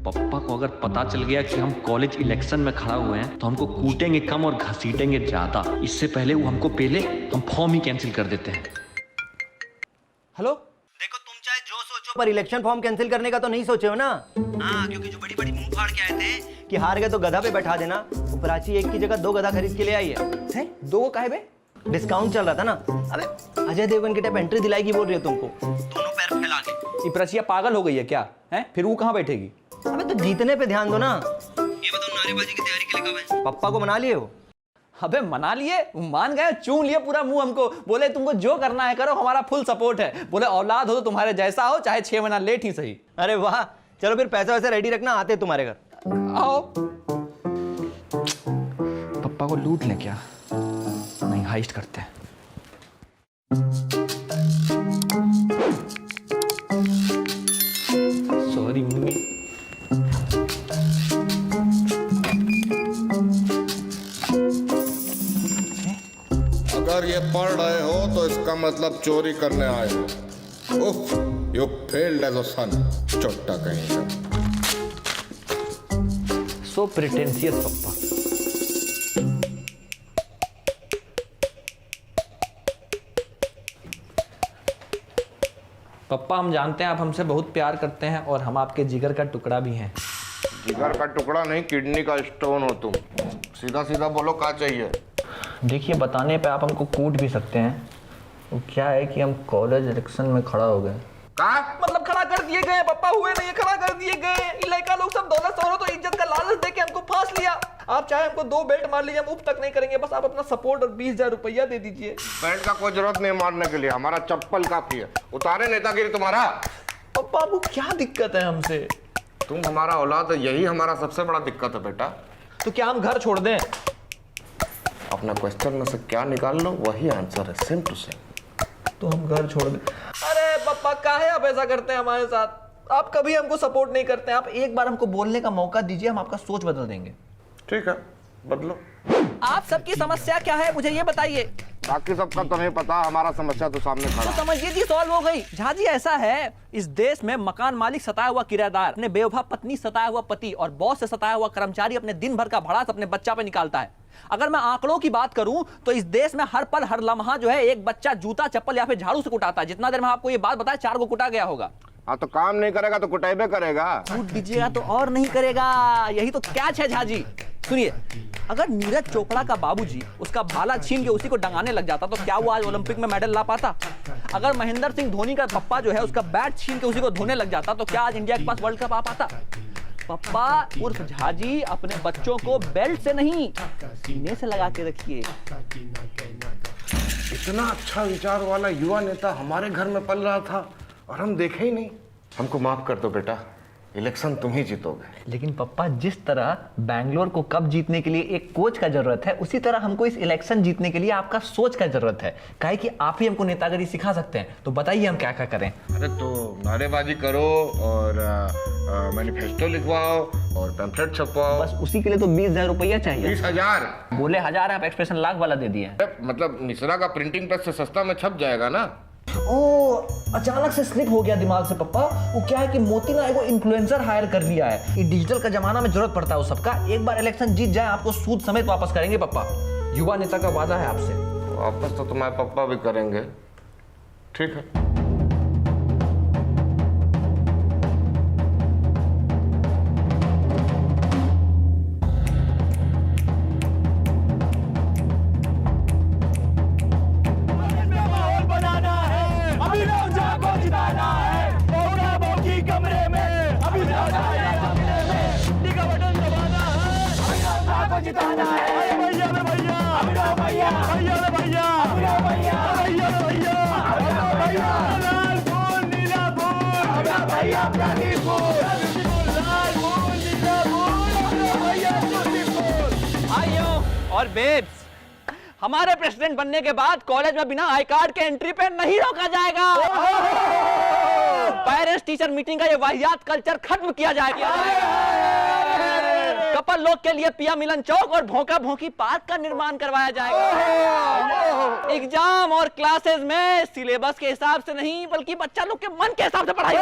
पापा को अगर पता चल गया कि हम कॉलेज इलेक्शन में खड़ा हुए हैं तो हमको कूटेंगे कम और घसीटेंगे ज्यादा। इससे पहले वो हमको पहले हम फॉर्म ही कैंसिल कर देते हैं। हेलो, देखो तुम चाहे जो सोचो पर इलेक्शन फॉर्म कैंसिल करने का तो नहीं सोचे हो ना? हाँ, क्योंकि जो बड़ी बड़ी मुंह फाड़ के आए थे कि हार गए तो गधा पे बैठा देना, वो प्राची एक की जगह 2 गधा खरीद के ले आई है। 2 काहे बे? डिस्काउंट चल रहा था ना। अबे अजय देवगन की टाइप एंट्री दिलाएगी बोल रही हो तुमको, दोनों पैर फैला के। ये प्रचिया पागल हो गई है क्या? है फिर वो कहाँ बैठेगी? अबे तो जीतने पे ध्यान दो ना। ये बताओ नारेबाजी की तैयारी के लिए कब है? पप्पा को मना लिए हो? अबे मना लिए, मान गए, चूम लिए पूरा मुंह हमको। बोले तुमको जो करना है करो, हमारा फुल सपोर्ट है। बोले औलाद हो तो तुम्हारे जैसा हो, चाहे 6 महीना लेट ही सही। अरे वाह, चलो फिर पैसा वैसे रेडी रखना, आते तुम्हारे घर। आओ। पप्पा को लूट ले क्या? नहीं, हाइस्ट करते हैं। Sorry mummy. अगर ये पढ़ रहे हो तो इसका मतलब चोरी करने आए हो। उफ, यू फेल्ड एज अ सन, चोट्टा कहीं का। सो प्रिटेंशियस पप्पा। पप्पा हम जानते हैं आप हमसे बहुत प्यार करते हैं और हम आपके जिगर का टुकड़ा भी हैं। जिगर का टुकड़ा नहीं, किडनी का स्टोन हो तुम। सीधा सीधा बोलो, क्या चाहिए? देखिए, बताने पे आप हमको कूट भी सकते हैं। वो क्या है कि हम कॉलेज इलेक्शन में खड़ा हो गए। मतलब खड़ा कर दिए गए पप्पा, हुए नहीं, खड़ा कर दिए गए। लड़का लोग सब दौलत सौरो तो इज्जत का लालच देके हमको फांस लिया। आप चाहे हमको 2 बेल्ट मार लीजिए, हम उफ तक नहीं करेंगे, बस आप अपना सपोर्ट और 20,000 रुपया दे दीजिए। बेल्ट का कोई जरूरत नहीं मारने के लिए, हमारा चप्पल काफी है। उतारे नेतागिरी तुम्हारा। पप्पा वो क्या दिक्कत है हमसे? तुम हमारा औलाद है, यही हमारा सबसे बड़ा दिक्कत है बेटा। तो क्या हम घर छोड़ दें? अपना क्वेश्चन में से क्या निकाल लो, वही आंसर है, सेम टू सेम। तो हम घर छोड़ दें? अरे पप्पा, काहे आप ऐसा करते हैं हमारे साथ? आप कभी हमको सपोर्ट नहीं करते हैं। आप एक बार हमको बोलने का मौका दीजिए, हम आपका सोच बदल देंगे। ठीक है, बदलो। आप सबकी समस्या क्या है मुझे ये बताइए। बाकी सबका तो नहीं पता, हमारा समस्या तो सामने खड़ा तो है। समझिए जी, सॉल्व हो गई। झाजी ऐसा है, इस देश में मकान मालिक सताया हुआ किराएदार, अपने बेवफा पत्नी सताया हुआ पति और बॉस से सताया हुआ कर्मचारी अपने दिन भर का भड़ास अपने बच्चा पे निकालता है। अगर मैं आंकड़ों की बात करूं तो इस देश में हर पल हर लम्हा जो है एक बच्चा जूता चप्पल या फिर झाड़ू से कुटाता है। जितना देर में आपको ये बात बताया 4 को कुटा गया होगा। हाँ, तो काम नहीं करेगा तो कुटाइबे करेगा। कूट दीजिएगा तो और नहीं करेगा, यही तो कैच है झाजी। सुनिए, अगर नीरज चोपड़ा का बाबूजी उसका भाला छीन के उसी को डंगाने लग जाता तो क्या वो आज ओलंपिक में मेडल ला पाता? अगर महेंद्र सिंह धोनी का पप्पा जो है उसका बैट छीन के उसी को धोने लग जाता तो क्या आज इंडिया के पास वर्ल्ड कप आ पाता? पप्पा उर्फ झाजी अपने बच्चों को बेल्ट से नहीं सीने से लगा के रखिए। इतना अच्छा विचार वाला युवा नेता हमारे घर में पल रहा था और हम देखे ही नहीं। हमको माफ कर दो बेटा, इलेक्शन तुम ही जीतोगे। लेकिन पप्पा, जिस तरह बैंगलोर को कप जीतने के लिए एक कोच का जरूरत है, उसी तरह हमको इस इलेक्शन जीतने के लिए आपका सोच का जरूरत है। काहे कि आप ही हमको नेतागिरी सिखा सकते हैं। तो बताइए हम क्या क्या करें? अरे तो नारेबाजी करो और मैनिफेस्टो लिखवाओ और पैम्फलेट छपवाओ। बस उसी के लिए तो 20,000 रुपया चाहिए। 20,000? बोले 1000 आप एक्सप्रेशन लाख वाला दे दिए। मतलब मिश्रा का प्रिंटिंग प्रेस से सस्ता में छप जाएगा ना। ओ, अचानक से स्लिप हो गया दिमाग से पप्पा। वो क्या है कि मोती ना एगो इन्फ्लुएंसर हायर कर लिया है। ये डिजिटल का जमाना में जरूरत पड़ता है उस सबका। एक बार इलेक्शन जीत जाए आपको सूद समेत वापस करेंगे पप्पा। युवा नेता का वादा है आपसे। वापस तो तुम्हारे पापा भी करेंगे। ठीक है। और बेब्स, हमारे प्रेसिडेंट बनने के बाद कॉलेज में बिना आई कार्ड के एंट्री पे नहीं रोका जाएगा। पेरेंट्स टीचर मीटिंग का ये वाहियात कल्चर खत्म किया जाएगा। कपल लोग के लिए पिया मिलन चौक और भोंका भोंकी पार्क का निर्माण करवाया जाएगा। एग्जाम और क्लासेस में सिलेबस के हिसाब से नहीं बल्कि बच्चा लोग के मन के हिसाब से पढ़ाई।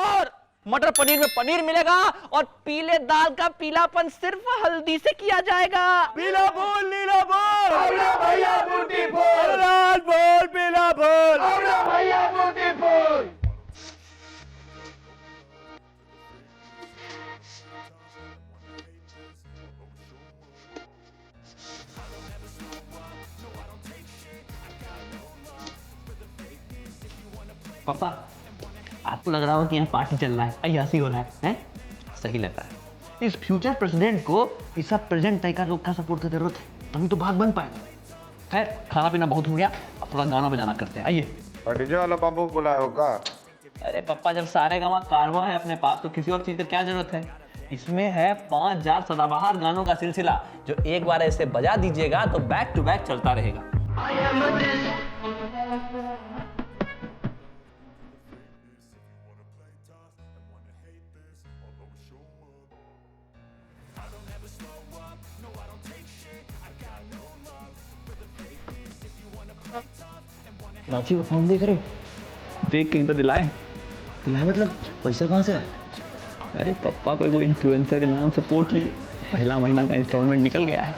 और मटर पनीर में पनीर मिलेगा और पीले दाल का पीलापन सिर्फ हल्दी से किया जाएगा। पीला बोल नीला बोल, भैया बूटी बोल, लाल बोल पीला बोल, भैया बूटी बोल। पापा आपको लग रहा हो कि यहाँ पार्टी चल रहा है, अय्यासी हो रहा है, हैं? सही लगता है। इस फ्यूचर प्रेसिडेंट को इस प्रेजेंट तरीका लोग का सपोर्ट की जरूरत है, तभी तो भाग बन पाएगा। खैर खाना पीना बहुत हो गया, अब थोड़ा गाना बजाना करते हैं, आइए। डीजे वाला बाबू बुलाए हो का? अरे पापा जब सारे गामा कारवा है अपने पास तो किसी और चीज की क्या जरूरत है। इसमें है 5000 सदाबहार गानों का सिलसिला, जो एक बार ऐसे बजा दीजिएगा तो बैक टू बैक चलता रहेगा। रांची को फोन देख रहे, देख के तो दिलाए मतलब पैसा कहाँ से है? अरे पापा कोई इन्फ्लुएंसर के नाम से पोर्ट लिए, पहला महीना का इंस्टॉलमेंट निकल गया है।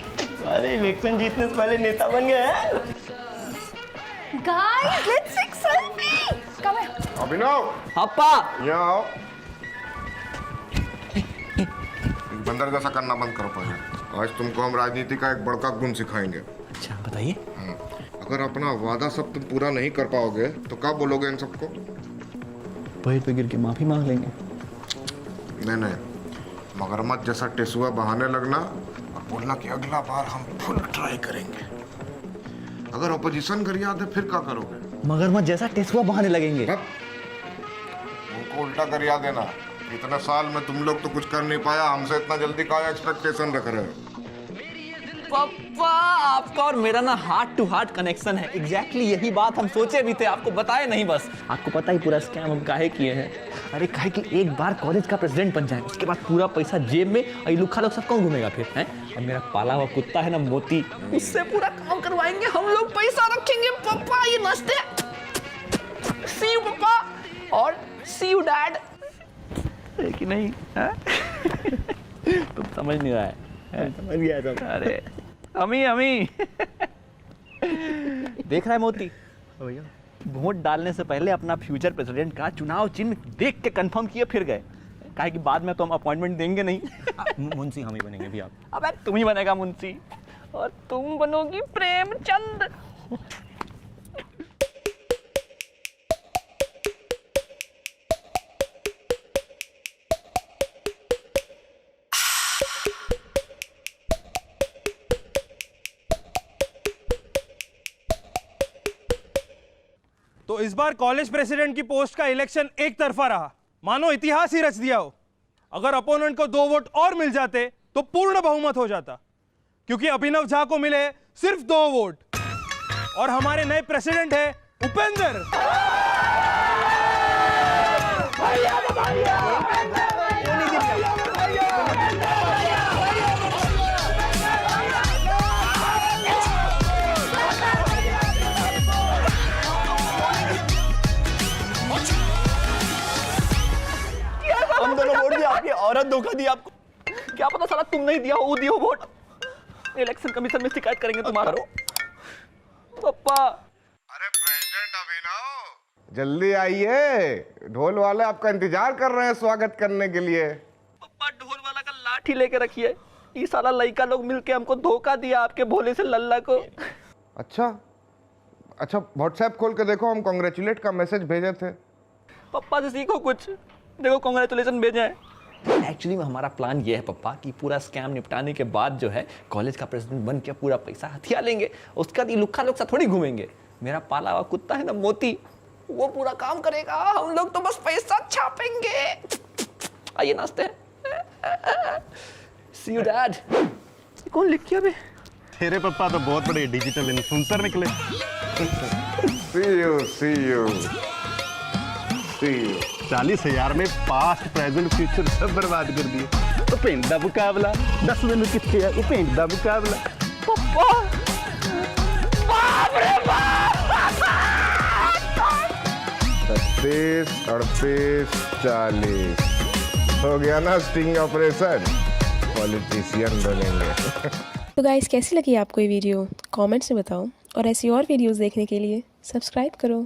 अरे इलेक्शन जीतने से पहले नेता बन गए हैं। Guys, let's take selfie. Come here. अभिनव पापा यहाँ आओ। बंदर जैसा करना बंद करो पहले। आज तुमको हम राजनीति का एक बड़का गुण सिखाएंगे। अच्छा बताइए। अगर अपना वादा सब तुम पूरा नहीं कर पाओगे तो क्या बोलोगे इन सबको? पैर पे गिर के माफी मांग लेंगे। नहीं, मगरमच्छ जैसा टेसुआ बहाने लगना और बोलना कि अगला बार हम फुल ट्राई करेंगे। अगर ऑपोजिशन कर याद है फिर क्या करोगे? मगरमच्छ जैसा टेसुआ बहाने लगेंगे। उनको उल्टा कर याद देना। इतने साल में तुम लोग तो कुछ कर नहीं पाया, हमसे इतना जल्दी क्या एक्सपेक्टेशन रख रहे हो? पापा आपका और मेरा ना हार्ट टू हार्ट कनेक्शन है। एग्जैक्टली यही बात हम सोचे भी थे, आपको बताए नहीं। बस आपको पता ही पूरा स्कैम हम काहे किए हैं। अरे काहे कि एक बार कॉलेज का प्रेसिडेंट बन जाए, उसके बाद पूरा पैसा जेब में, और ये लुखा लोग सब कौन घूमेगा फिर, हैं? और मेरा पाला हुआ कुत्ता है ना मोती, उससे पूरा काम करवाएंगे हम लोग, पैसा रखेंगे। पापा ये नाश्ते सी यू पापा और सी यू डैड। कि नहीं तुम समझ नहीं रहा है। समझ गया सब। अरे अमी देख रहा है मोती, वोट डालने से पहले अपना फ्यूचर प्रेसिडेंट का चुनाव चिन्ह देख के कंफर्म किए फिर गए। काहे कि बाद में तो हम अपॉइंटमेंट देंगे नहीं। मुंशी हम ही बनेंगे भी आप। अबे तुम ही बनेगा मुंशी और तुम बनोगी प्रेमचंद। तो इस बार कॉलेज प्रेसिडेंट की पोस्ट का इलेक्शन एक तरफा रहा, मानो इतिहास ही रच दिया हो। अगर अपोनेंट को 2 वोट और मिल जाते तो पूर्ण बहुमत हो जाता, क्योंकि अभिनव झा को मिले सिर्फ 2 वोट और हमारे नए प्रेसिडेंट है उपेंद्र। हम दोनों वोट दिया, आपकी औरत धोखा दी आपको। क्या पता साला तुम नहीं दिया हो, वो दिया हो वोट। इलेक्शन कमीशन में शिकायत करेंगे तुम्हारा। पापा अरे प्रेसिडेंट अभिनव जल्दी आइए, ढोल वाले आपका इंतजार कर रहे हैं स्वागत करने के लिए। पापा ढोल वाला का लाठी लेके रखिए, ये साला लड़का लोग मिलके हमको धोखा दिया आपके भोले से लल्ला को। अच्छा व्हाट्सएप खोल के देखो, हम कांग्रेचुलेट का मैसेज भेजे थे। पापा से सीखो कुछ, देखो कांग्रेचुलेशन भेजे हैं। एक्चुअली में हमारा प्लान ये है पापा कि पूरा स्कैम निपटाने के बाद जो है कॉलेज का प्रेसिडेंट बन के पूरा पैसा हथिया लेंगे, उसका लुक्खा लोग साथ थोड़ी घूमेंगे। मेरा पाला हुआ कुत्ता है ना मोती, वो पूरा काम करेगा, हम लोग तो बस पैसा छापेंगे। आइए नाश्ते हैं। सी यू डैड। कौन लिख किया बे? तेरे पापा तो बहुत बड़े डिजिटल इन्फ्लुएंसर निकले। See you. 40,000 में पास्ट प्रेजेंट फ्यूचर सब बर्बाद कर दिए। तो पेंट दा मुकाबला 10 दिन कितने है, वो पेंट दा मुकाबला। पापा बाप रे बाप। 37, 38, 40 हो गया ना स्टिंग ऑपरेशन, पॉलिटिशियन बनेंगे। तो गाइस कैसी लगी आपको ये वीडियो कमेंट्स में बताओ और ऐसी और वीडियोस देखने के लिए सब्सक्राइब करो।